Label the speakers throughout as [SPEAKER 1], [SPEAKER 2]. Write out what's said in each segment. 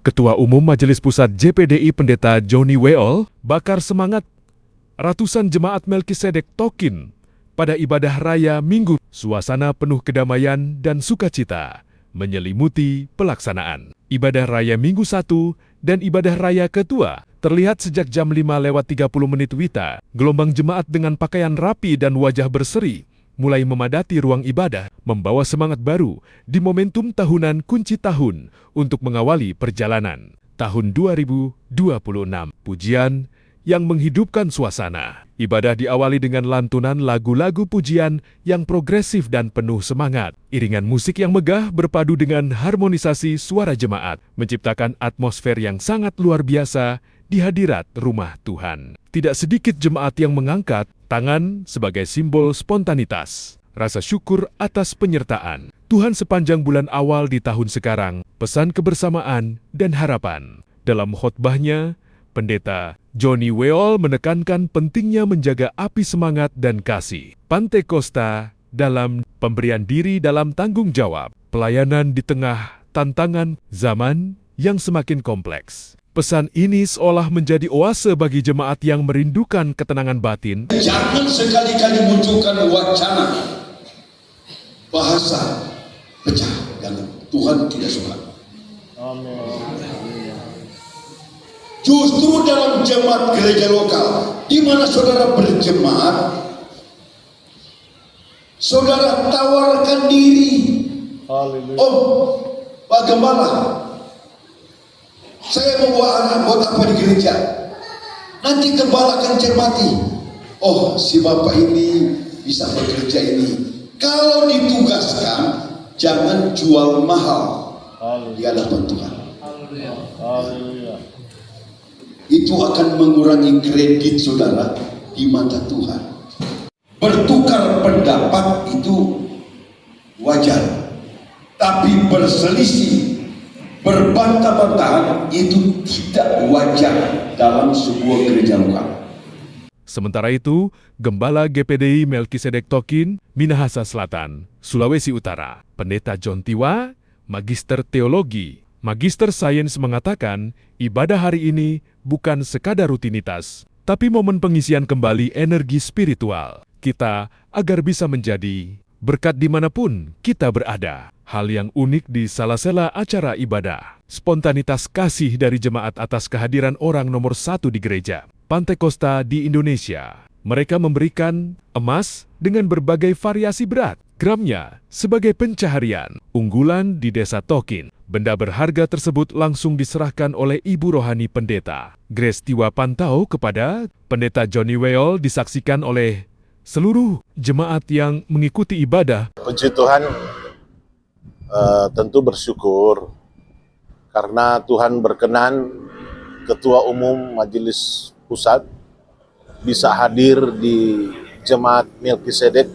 [SPEAKER 1] Ketua Umum Majelis Pusat JPDI Pendeta Johnny Weol bakar semangat ratusan jemaat Melkisedek Tokin pada ibadah raya Minggu. Suasana penuh kedamaian dan sukacita menyelimuti pelaksanaan. Ibadah raya Minggu 1 dan ibadah raya kedua terlihat sejak jam 5:30 WITA. Gelombang jemaat dengan pakaian rapi dan wajah berseri mulai memadati ruang ibadah, membawa semangat baru di momentum tahunan kunci tahun untuk mengawali perjalanan tahun 2026. Pujian yang menghidupkan suasana. Ibadah diawali dengan lantunan lagu-lagu pujian yang progresif dan penuh semangat. Iringan musik yang megah berpadu dengan harmonisasi suara jemaat, menciptakan atmosfer yang sangat luar biasa di hadirat rumah Tuhan. Tidak sedikit jemaat yang mengangkat tangan sebagai simbol spontanitas, rasa syukur atas penyertaan Tuhan sepanjang bulan awal di tahun sekarang, pesan kebersamaan dan harapan. Dalam khotbahnya, Pendeta Johnny Weol menekankan pentingnya menjaga api semangat dan kasih Pantekosta dalam pemberian diri dalam tanggung jawab, pelayanan di tengah tantangan zaman yang semakin kompleks. Pesan ini seolah menjadi oase bagi jemaat yang merindukan ketenangan batin.
[SPEAKER 2] Jangan sekali-kali munculkan wacana bahasa pecah yang Tuhan tidak suka.
[SPEAKER 3] Amin.
[SPEAKER 2] Justru dalam jemaat gereja lokal, di mana saudara berjemaat, saudara tawarkan diri.
[SPEAKER 3] Haleluya.
[SPEAKER 2] Oh, Pak Gembala, saya membawa anak buat apa di gereja? Nanti Gembala akan cermati. Oh, si Bapak ini bisa bekerja ini. Kalau ditugaskan, jangan jual mahal di hadapan Tuhan.
[SPEAKER 3] Haleluya.
[SPEAKER 2] Itu akan mengurangi kredit saudara di mata Tuhan. Bertukar pendapat itu wajar, tapi berselisih, berbantah-bantahan itu tidak wajar dalam sebuah gereja lokal.
[SPEAKER 1] Sementara itu, Gembala GPDI Melkisedek Tokin, Minahasa Selatan, Sulawesi Utara, Pendeta John Tiwa, Magister Teologi, Magister Sains mengatakan, ibadah hari ini bukan sekadar rutinitas, tapi momen pengisian kembali energi spiritual kita agar bisa menjadi berkat dimanapun kita berada. Hal yang unik di sela-sela acara ibadah, spontanitas kasih dari jemaat atas kehadiran orang nomor 1 di gereja Pantekosta di Indonesia. Mereka memberikan emas dengan berbagai variasi berat, gramnya sebagai pencaharian unggulan di desa Tokin. Benda berharga tersebut langsung diserahkan oleh Ibu Rohani Pendeta Grace Tiwa Pantau kepada Pendeta Johnny Weol, disaksikan oleh seluruh jemaat yang mengikuti ibadah.
[SPEAKER 3] Puji Tuhan, tentu bersyukur karena Tuhan berkenan Ketua Umum Majelis Pusat bisa hadir di Jemaat Melkisedek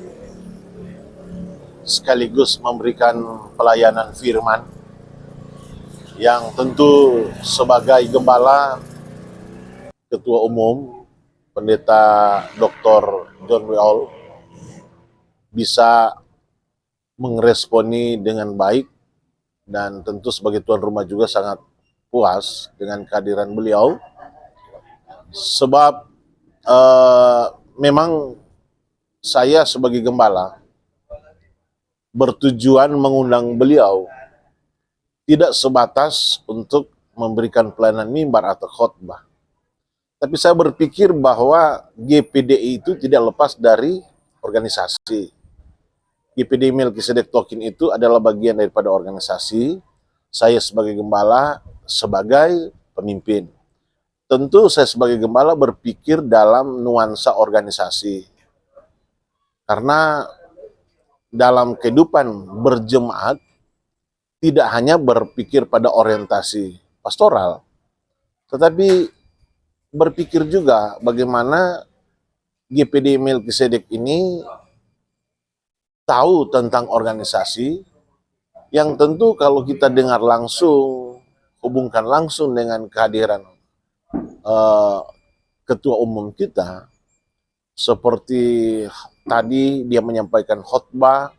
[SPEAKER 3] sekaligus memberikan pelayanan firman yang tentu sebagai gembala Ketua Umum Pendeta Dr. John Weol bisa meresponi dengan baik, dan tentu sebagai tuan rumah juga sangat puas dengan kehadiran beliau, sebab memang saya sebagai gembala bertujuan mengundang beliau tidak sebatas untuk memberikan pelayanan mimbar atau khotbah. Tapi saya berpikir bahwa GPDI itu tidak lepas dari organisasi. GPDI Melkisedek Tokin itu adalah bagian daripada organisasi. Saya sebagai gembala, sebagai pemimpin. Tentu saya sebagai gembala berpikir dalam nuansa organisasi. Karena dalam kehidupan berjemaat, tidak hanya berpikir pada orientasi pastoral, tetapi berpikir juga bagaimana GPDI Melkisedek ini tahu tentang organisasi, yang tentu kalau kita dengar langsung, hubungkan langsung dengan kehadiran Ketua Umum kita, seperti tadi dia menyampaikan khotbah,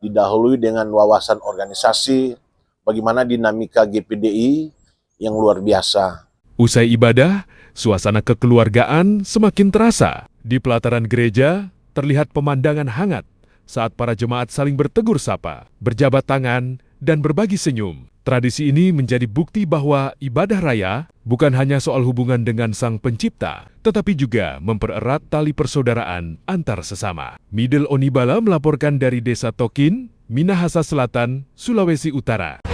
[SPEAKER 3] didahului dengan wawasan organisasi, bagaimana dinamika GPDI yang luar biasa.
[SPEAKER 1] Usai ibadah, suasana kekeluargaan semakin terasa. Di pelataran gereja, terlihat pemandangan hangat saat para jemaat saling bertegur sapa, berjabat tangan, dan berbagi senyum. Tradisi ini menjadi bukti bahwa ibadah raya bukan hanya soal hubungan dengan Sang Pencipta, tetapi juga mempererat tali persaudaraan antar sesama. Midel Onibala melaporkan dari Desa Tokin, Minahasa Selatan, Sulawesi Utara.